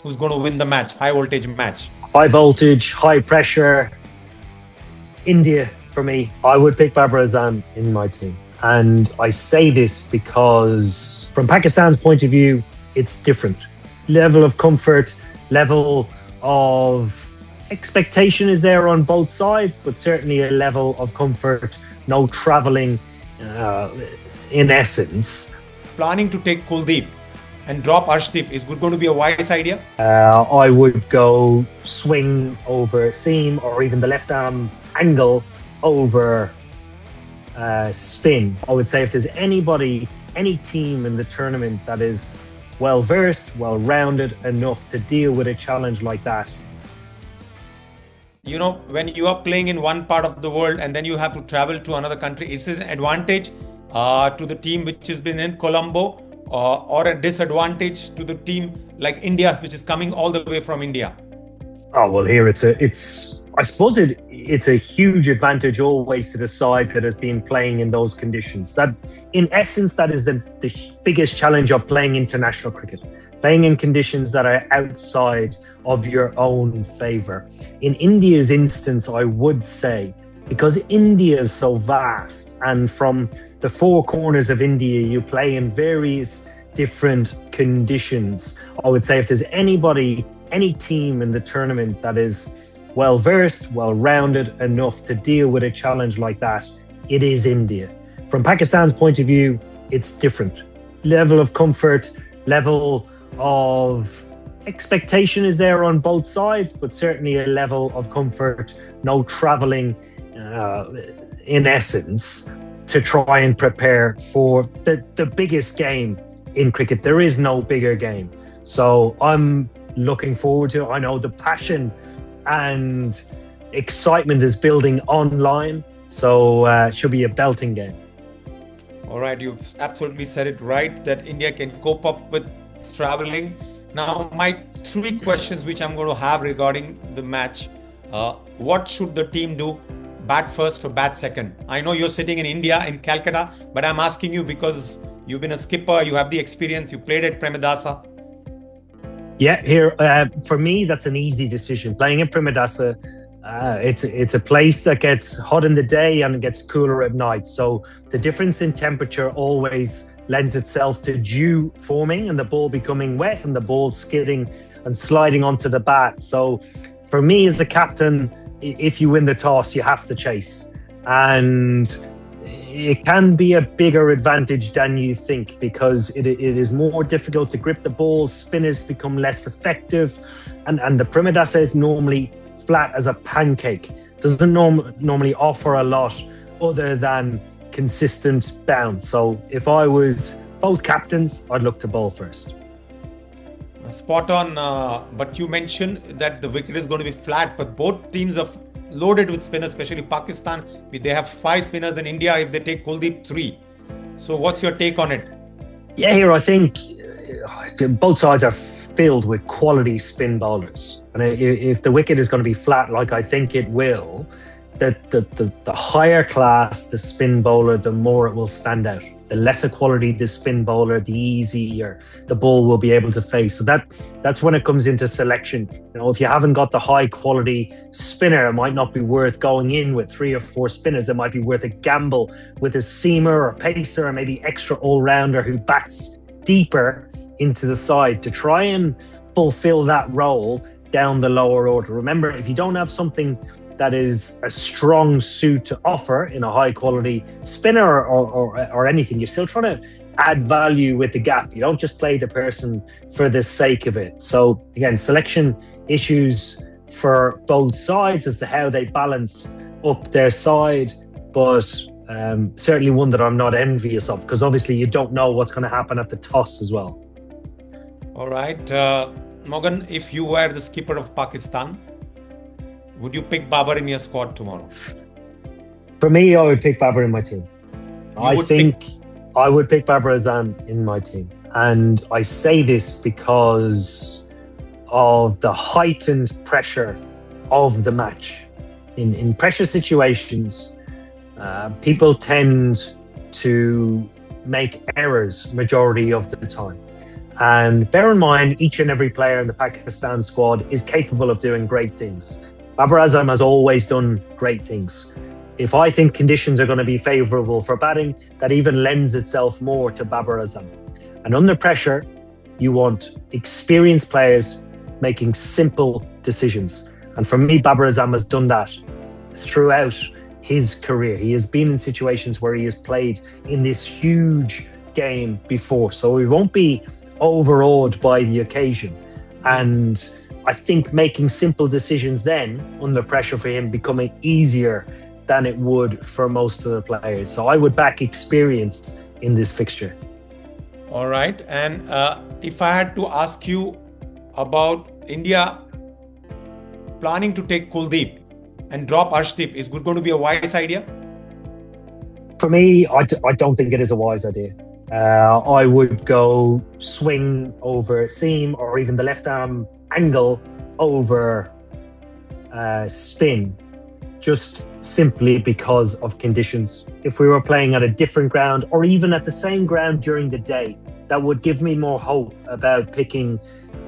who's going to win the match, high voltage match? High voltage, high pressure, India for me. I would pick Babar Azam in my team. And I say this because from Pakistan's point of view, it's different. Level of comfort, level of expectation is there on both sides, but certainly a level of comfort, no travelling in essence. Planning to take Kuldeep and drop Arshdeep is going to be a wise idea? I would go swing over seam or even the left arm angle over spin. I would say if there's anybody, any team in the tournament that is well-versed, well-rounded enough to deal with a challenge like that. You know, when you are playing in one part of the world and then you have to travel to another country, is it an advantage to the team which has been in Colombo or a disadvantage to the team like India, which is coming all the way from India? Oh, well, here I suppose it's a huge advantage always to the side that has been playing in those conditions. That, in essence, that is the biggest challenge of playing international cricket. Playing in conditions that are outside of your own favour. In India's instance, I would say, because India is so vast and from the four corners of India, you play in various different conditions. I would say if there's anybody, any team in the tournament that is well-versed, well-rounded enough to deal with a challenge like that, it is India. From Pakistan's point of view, it's different. Level of comfort, level of expectation is there on both sides, but certainly a level of comfort, no travelling in essence, to try and prepare for the biggest game in cricket. There is no bigger game. So I'm looking forward to it. I know the passion and excitement is building online, so it should be a belting game. All right, you've absolutely said it right, that India can cope up with traveling. Now, my three questions which I'm going to have regarding the match. What should the team do? Bat first or bat second? I know you're sitting in India, in Calcutta, but I'm asking you because you've been a skipper, you have the experience, you played at Premadasa. Yeah, here for me, that's an easy decision. Playing in Premadasa, it's a place that gets hot in the day and it gets cooler at night. So the difference in temperature always lends itself to dew forming and the ball becoming wet and the ball skidding and sliding onto the bat. So for me as a captain, if you win the toss, you have to chase. And it can be a bigger advantage than you think because it is more difficult to grip the ball. Spinners become less effective. And the Premadasa is normally flat as a pancake. Doesn't normally offer a lot other than consistent bounce. So if I was both captains, I'd look to bowl first. Spot on, but you mentioned that the wicket is going to be flat, but both teams are loaded with spinners, especially Pakistan. They have 5 spinners in India. If they take Kuldeep, 3. So what's your take on it? Yeah, here I think both sides are filled with quality spin bowlers. And if the wicket is going to be flat, like I think it will, the higher class the spin bowler, the more it will stand out. The lesser quality the spin bowler, the easier the ball will be able to face. So that's when it comes into selection. You know, if you haven't got the high quality spinner, it might not be worth going in with 3 or 4 spinners. It might be worth a gamble with a seamer or pacer or maybe extra all-rounder who bats deeper into the side to try and fulfill that role down the lower order. Remember, if you don't have something that is a strong suit to offer in a high quality spinner or anything, you're still trying to add value with the gap. You don't just play the person for the sake of it. So again, selection issues for both sides as to how they balance up their side, but certainly one that I'm not envious of because obviously you don't know what's going to happen at the toss as well. All right, Morgan, if you were the skipper of Pakistan, would you pick Babar in your squad tomorrow? For me, I would pick Babar in my team. I would pick Babar Azam in my team. And I say this because of the heightened pressure of the match. In pressure situations, people tend to make errors majority of the time. And bear in mind, each and every player in the Pakistan squad is capable of doing great things. Babar Azam has always done great things. If I think conditions are going to be favourable for batting, that even lends itself more to Babar Azam. And under pressure, you want experienced players making simple decisions. And for me, Babar Azam has done that throughout his career. He has been in situations where he has played in this huge game before. So he won't be overawed by the occasion. And I think making simple decisions then under pressure for him becoming easier than it would for most of the players. So I would back experience in this fixture. All right. And if I had to ask you about India planning to take Kuldeep and drop Arshdeep, is it going to be a wise idea? For me, I don't think it is a wise idea. I would go swing over seam, or even the left arm angle over spin, just simply because of conditions. If we were playing at a different ground, or even at the same ground during the day, that would give me more hope about picking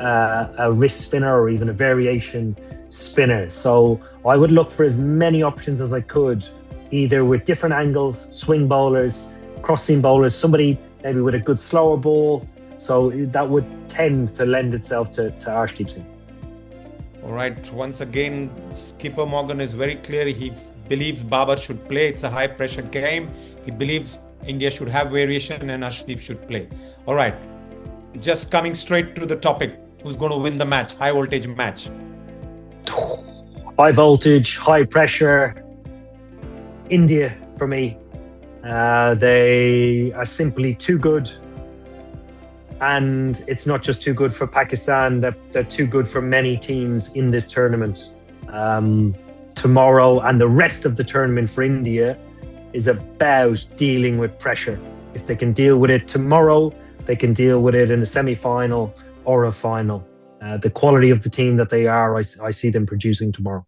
a wrist spinner or even a variation spinner. So I would look for as many options as I could, either with different angles, swing bowlers, cross-seam bowlers, somebody maybe with a good slower ball. So that would tend to lend itself to Arshdeep Singh. All right. Once again, skipper Morgan is very clear. He believes Babar should play. It's a high-pressure game. He believes India should have variation and Arshdeep should play. All right. Just coming straight to the topic. Who's going to win the match? High voltage match. High voltage, high pressure. India for me. They are simply too good. And it's not just too good for Pakistan, they're too good for many teams in this tournament. Tomorrow and the rest of the tournament for India is about dealing with pressure. If they can deal with it tomorrow, they can deal with it in a semi-final or a final. The quality of the team that they are, I see them producing tomorrow.